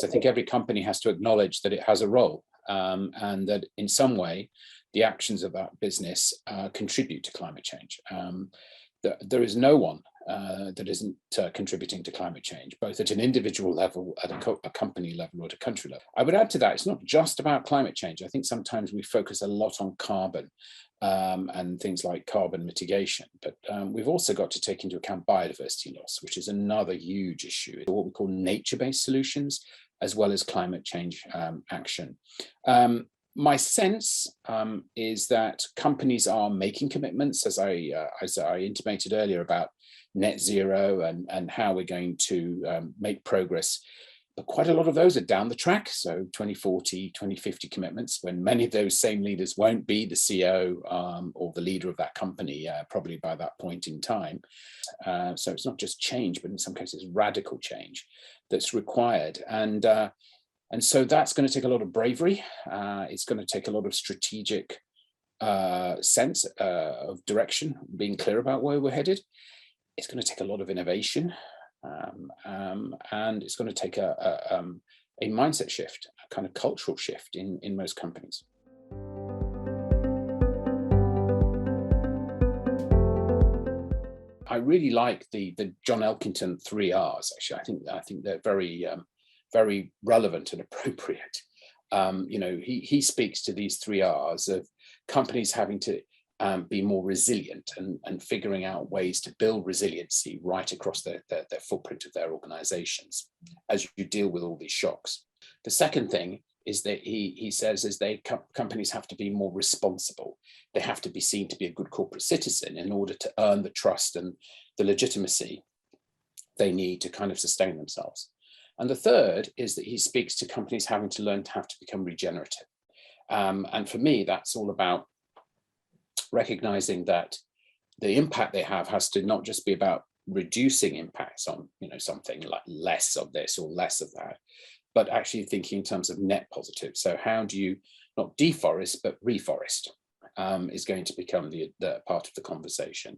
I think every company has to acknowledge that it has a role, and that in some way, the actions of that business contribute to climate change. There is no one that isn't contributing to climate change, both at an individual level, at a company level, or at a country level. I would add to that, it's not just about climate change. I think sometimes we focus a lot on carbon and things like carbon mitigation, but we've also got to take into account biodiversity loss, which is another huge issue, what we call nature-based solutions, as well as climate change action. My sense is that companies are making commitments, as I intimated earlier, about net zero and how we're going to make progress. But quite a lot of those are down the track. So 2040, 2050 commitments, when many of those same leaders won't be the CEO or the leader of that company, probably by that point in time. So it's not just change, but in some cases, radical change that's required. And so that's going to take a lot of bravery. It's going to take a lot of strategic sense of direction, being clear about where we're headed. It's going to take a lot of innovation, and it's going to take a mindset shift, a kind of cultural shift in most companies. I really like the John Elkington 3 Rs. Actually, I think they're very relevant and appropriate. He speaks to these 3 Rs of companies having to be more resilient and figuring out ways to build resiliency right across their footprint of their organizations as you deal with all these shocks. The second thing is that he says is companies have to be more responsible. They have to be seen to be a good corporate citizen in order to earn the trust and the legitimacy they need to kind of sustain themselves. And the third is that he speaks to companies having to learn to have to become regenerative. And for me, that's all about recognizing that the impact they have has to not just be about reducing impacts on something like less of this or less of that, but actually thinking in terms of net positive. So how do you not deforest but reforest is going to become the part of the conversation.